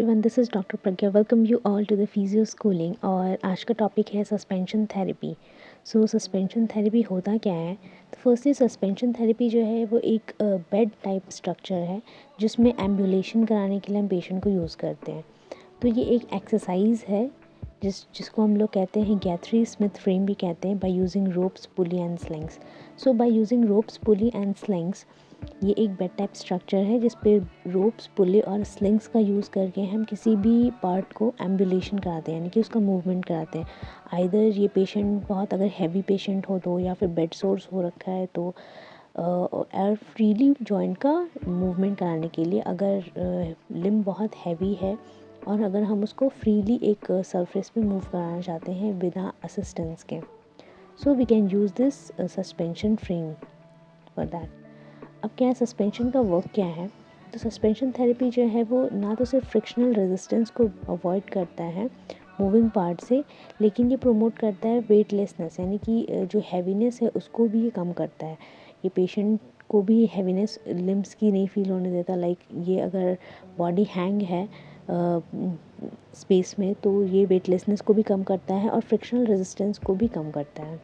Everyone, this is doctor Pragya. Welcome you all to the physio schooling. और आज का topic है सस्पेंशन थेरेपी। सस्पेंशन थेरेपी होता क्या है? तो फर्स्टली सस्पेंशन थेरेपी जो है वो एक बेड टाइप स्ट्रक्चर है जिसमें एम्बुलेशन कराने के लिए हम पेशेंट को यूज़ करते हैं। तो ये एक एक्सरसाइज है जिसको हम लोग कहते हैं गैथरी स्मिथ फ्रेम भी कहते हैं, by using ropes, pulley and slings. So by using ropes, pulley and slings, ये एक बेड टाइप स्ट्रक्चर है जिस पे रोप्स, पुल्ले और स्लिंग्स का यूज़ करके हम किसी भी पार्ट को एम्बुलेशन कराते हैं, यानी कि उसका मूवमेंट कराते हैं। आइदर ये पेशेंट बहुत अगर हैवी पेशेंट हो तो, या फिर बेड सोर्स हो रखा है तो, और फ्रीली जॉइंट का मूवमेंट कराने के लिए, अगर लिम्ब बहुत हैवी है और अगर हम उसको फ्रीली एक सरफेस पे मूव कराना चाहते हैं बिना असिस्टेंस के, so we can use this suspension frame for that. अब क्या है, सस्पेंशन का वर्क क्या है? तो सस्पेंशन थेरेपी जो है वो ना तो सिर्फ फ्रिक्शनल रेजिस्टेंस को अवॉइड करता है मूविंग पार्ट से, लेकिन ये प्रमोट करता है वेटलेसनेस, यानी कि जो हैवीनेस है उसको भी ये कम करता है। ये पेशेंट को भी हैवीनेस लिम्स की नहीं फील होने देता। लाइक ये अगर बॉडी हैंग है स्पेस में, तो ये वेटलेसनेस को भी कम करता है और फ्रिक्शनल रेजिस्टेंस को भी कम करता है।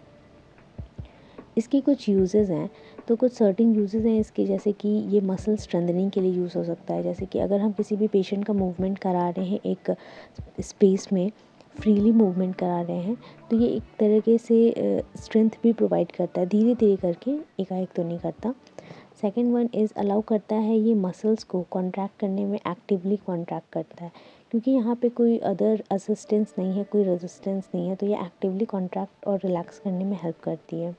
इसकी कुछ यूजेस हैं, तो कुछ सर्टेन यूजेस हैं इसके, जैसे कि ये मसल स्ट्रेंथनिंग के लिए यूज़ हो सकता है। जैसे कि अगर हम किसी भी पेशेंट का मूवमेंट करा रहे हैं एक स्पेस में, फ्रीली मूवमेंट करा रहे हैं, तो ये एक तरीके से स्ट्रेंथ भी प्रोवाइड करता है, धीरे धीरे करके, एकाएक तो नहीं करता। सेकेंड वन इज़ अलाउ करता है ये मसल्स को कॉन्ट्रैक्ट करने में, एक्टिवली कॉन्ट्रैक्ट करता है, क्योंकि यहाँ पे कोई अदर असिस्टेंस नहीं है, कोई रेजिस्टेंस नहीं है, तो ये एक्टिवली कॉन्ट्रैक्ट और रिलैक्स करने में हेल्प करती है।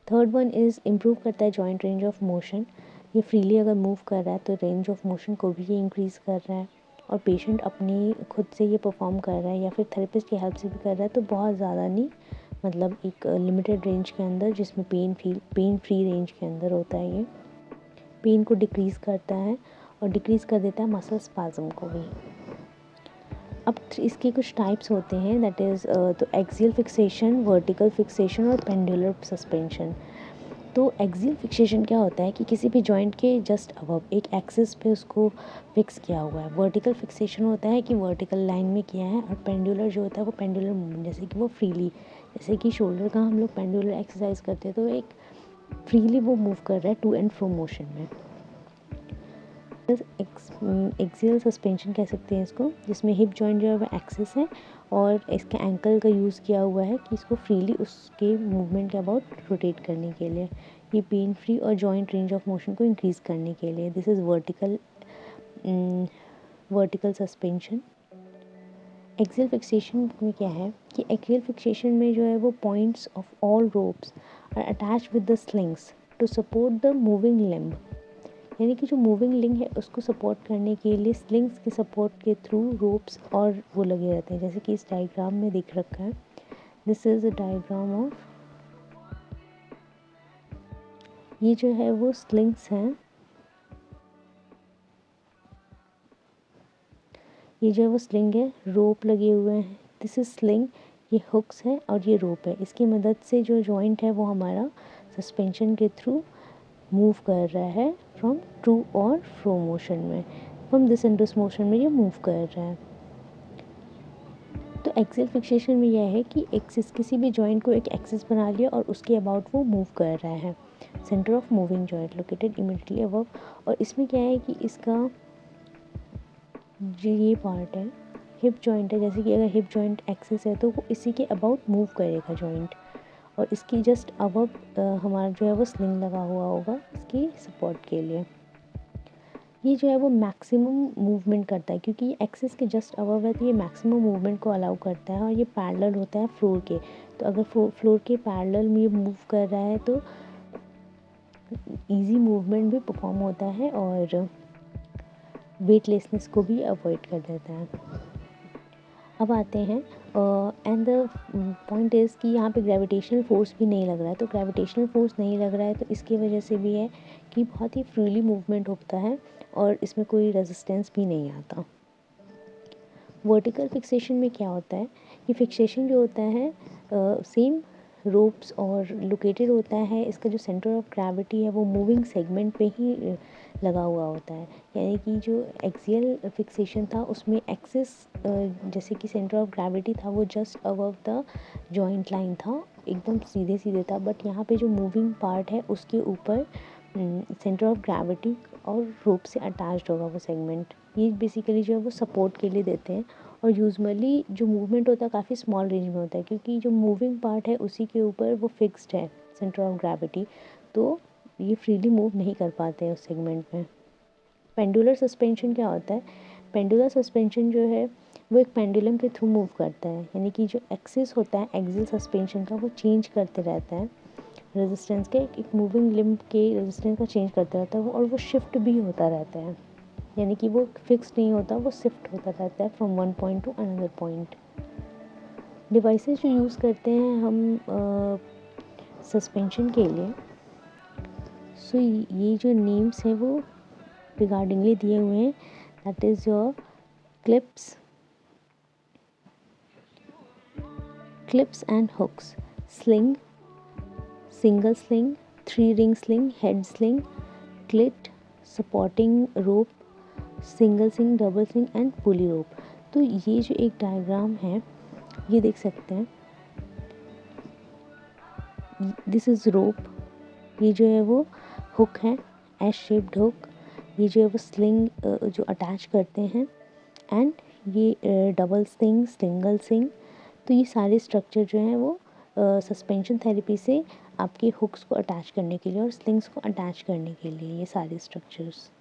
थर्ड वन इज़ इम्प्रूव करता है जॉइंट रेंज ऑफ मोशन। ये फ्रीली अगर मूव कर रहा है तो रेंज ऑफ मोशन को भी ये इंक्रीज़ कर रहा है, और पेशेंट अपनी खुद से ये परफॉर्म कर रहा है या फिर थेरेपिस्ट की हेल्प से भी कर रहा है, तो बहुत ज़्यादा नहीं, मतलब एक लिमिटेड रेंज के अंदर, जिसमें पेन फ्री रेंज के अंदर होता है। ये पेन को डिक्रीज़ करता है और डिक्रीज़ कर देता है मसल स्पाज्म को भी। अब इसके कुछ टाइप्स होते हैं, दैट इज़ तो एक्सियल फिक्सेशन, वर्टिकल फिक्सेशन और पेंडुलर सस्पेंशन। तो एक्सियल फिक्सेशन क्या होता है कि किसी भी जॉइंट के जस्ट अबव एक एक्सिस पे उसको फिक्स किया हुआ है। वर्टिकल फिक्सेशन होता है कि वर्टिकल लाइन में किया है, और पेंडुलर जो होता है वो पेंडुलर मूवमेंट, जैसे कि वो फ्रीली, जैसे कि शोल्डर का हम लोग पेंडुलर एक्सरसाइज करते हैं, तो एक फ्रीली वो मूव कर रहा है टू एंड फ्रो मोशन में। एक्सियल सस्पेंशन कह सकते हैं इसको, जिसमें हिप जॉइंट जो है वो एक्सिस है और इसके एंकल का यूज़ किया हुआ है कि इसको फ्रीली उसके मूवमेंट के अबाउट रोटेट करने के लिए, ये पेन फ्री और जॉइंट रेंज ऑफ मोशन को इंक्रीज़ करने के लिए। This is vertical suspension. Axial fixation में क्या है कि एक्सियल फिक्सेशन में जो है वो points of all ropes are attach with the slings to support the moving limb, यानी कि जो मूविंग लिंग है उसको सपोर्ट करने के लिए स्लिंग्स के सपोर्ट के थ्रू रोप्स और वो लगे रहते हैं, जैसे कि इस डायग्राम में दिख रखा है। This is a diagram of, ये जो है वो स्लिंग्स हैं, ये जो है वो स्लिंग है, रोप लगे हुए हैं, दिस इज स्लिंग, ये हुक्स है और ये रोप है। इसकी मदद से जो जॉइंट है वो हमारा सस्पेंशन के थ्रू मूव कर रहा है फ्रॉम टू और फ्रो मोशन में, from this and this motion में ये मूव कर रहा है। तो एक्सियल फिक्सेशन में यह है कि एक्सिस, किसी भी जॉइंट को एक एक्सिस बना लिया और उसके अबाउट वो मूव कर रहा है। Centre of moving joint located immediately above, और इसमें क्या है कि इसका जो ये पार्ट है हिप जॉइंट है, जैसे कि अगर हिप जॉइंट एक्सिस है तो वो इसी के अबाउट मूव करेगा जॉइंट, और इसकी जस्ट अबव हमारा जो है वो स्लिंग लगा हुआ होगा इसकी सपोर्ट के लिए। ये जो है वो मैक्सिमम मूवमेंट करता है, क्योंकि ये एक्सिस के जस्ट अबव है तो ये मैक्सिमम मूवमेंट को अलाउ करता है, और ये पैरेलल होता है फ्लोर के, तो अगर फ्लोर के पैरेलल में ये मूव कर रहा है तो इजी मूवमेंट भी परफॉर्म होता है और वेटलेसनेस को भी अवॉइड कर देता है। अब आते हैं एंड द पॉइंट इज़ कि यहाँ पे ग्रेविटेशनल फोर्स भी नहीं लग रहा है। तो ग्रेविटेशनल फोर्स नहीं लग रहा है तो इसकी वजह से भी है कि बहुत ही फ्रीली मूवमेंट होता है और इसमें कोई रेजिस्टेंस भी नहीं आता। वर्टिकल फिक्सेशन में क्या होता है, ये फिक्सेशन जो होता है सेम रोप्स और लोकेटेड होता है, इसका जो सेंटर ऑफ ग्रेविटी है वो मूविंग सेगमेंट पे ही लगा हुआ होता है। यानी कि जो एक्सियल फिक्सेशन था उसमें एक्सिस जैसे कि सेंटर ऑफ ग्रेविटी था वो just above the joint line था, एकदम सीधे सीधे था, बट यहाँ पे जो मूविंग पार्ट है उसके ऊपर सेंटर ऑफ ग्रेविटी और रोप से अटैच्ड होगा वो सेगमेंट। ये बेसिकली जो है वो सपोर्ट के लिए देते हैं, और यूजुअली जो मूवमेंट होता है काफ़ी स्मॉल रेंज में होता है, क्योंकि जो मूविंग पार्ट है उसी के ऊपर वो फिक्स्ड है सेंटर ऑफ ग्रेविटी, तो ये फ्रीली मूव नहीं कर पाते हैं उस सेगमेंट में। पेंडुलर सस्पेंशन क्या होता है? पेंडुलर सस्पेंशन जो है वो एक पेंडुलम के थ्रू मूव करता है, यानी कि जो एक्सिस होता है एक्सियल सस्पेंशन का वो चेंज करते रहता है, रेजिस्टेंस के एक मूविंग लिम्ब के रेजिस्टेंस का चेंज करता रहता है वो, और वो शिफ्ट भी होता रहता है, यानी कि वो फिक्स नहीं होता, वो शिफ्ट होता रहता है from one point two another point. Devices जो यूज़ करते हैं हम सस्पेंशन के लिए, सो ये जो नेम्स हैं वो रिगार्डिंगली दिए हुए हैं, that is your clips and hooks, sling, single sling, 3 ring sling, head sling, cleat, supporting rope, single sling, double sling and pulley rope. तो ये जो एक डायग्राम है ये देख सकते हैं, दिस इज़ रोप, ये जो है वो हुक है, एस शेप्ड हुक, ये जो है वो स्लिंग जो अटैच करते हैं, एंड ये डबल स्लिंग, सिंगल स्लिंग। तो ये सारे स्ट्रक्चर जो हैं वो सस्पेंशन थेरेपी से आपके हुक्स को अटैच करने के लिए और स्लिंग्स को अटैच करने के लिए, ये सारे स्ट्रक्चर्स।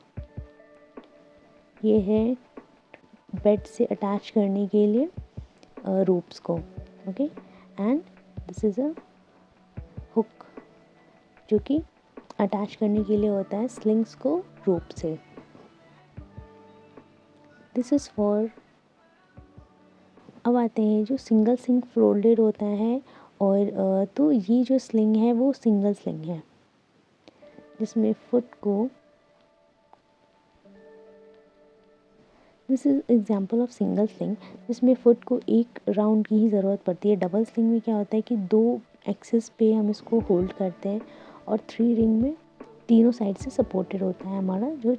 ये है बेड से अटैच करने के लिए रोप्स को, okay, and this is a hook जो कि अटैच करने के लिए होता है स्लिंग्स को रोप से। दिस इज़ फॉर, अब आते हैं जो सिंगल स्लिंग फोल्डेड होता है, और तो ये जो स्लिंग है वो सिंगल स्लिंग है जिसमें फुट को, this is example of single sling जिसमें फुट को एक राउंड की ही ज़रूरत पड़ती है। डबल स्लिंग में क्या होता है कि 2 एक्सिस पे हम इसको होल्ड करते हैं, और 3 रिंग में तीनों साइड से सपोर्टेड होता है, हमारा जो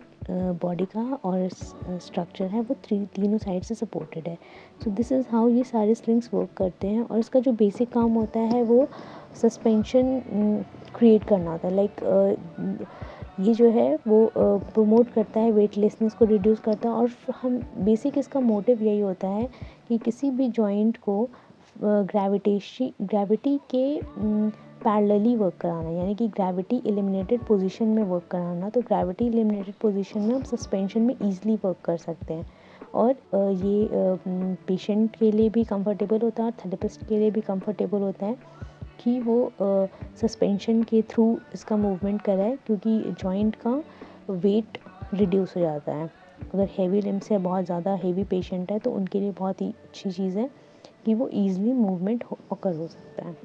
बॉडी का और स्ट्रक्चर है वो तीनों साइड से सपोर्टेड है। सो दिस इज़ हाउ ये सारे स्लिंग्स वर्क करते हैं, और इसका जो बेसिक काम होता है वो सस्पेंशन क्रिएट करना होता है। लाइक ये जो है वो प्रमोट करता है वेटलेसनेस को, रिड्यूस करता है, और हम बेसिक इसका मोटिव यही होता है कि किसी भी जॉइंट को ग्रेविटी के पैरेलली वर्क कराना, यानी कि ग्रेविटी एलिमिनेटेड पोजीशन में वर्क कराना। तो ग्रेविटी एलिमिनेटेड पोजीशन में हम सस्पेंशन में ईजिली वर्क कर सकते हैं, और ये पेशेंट के लिए भी कंफर्टेबल होता है और थेरेपिस्ट के लिए भी कंफर्टेबल होता है कि वो सस्पेंशन के थ्रू इसका मूवमेंट कराए, क्योंकि जॉइंट का वेट रिड्यूस हो जाता है। अगर हेवी लिम्स है, बहुत ज़्यादा हेवी पेशेंट है, तो उनके लिए बहुत ही अच्छी चीज़ है कि वो ईजिली मूवमेंट ऑकर हो सकता है।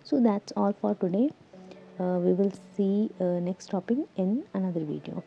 So that's all for today, we will see next topic in another video.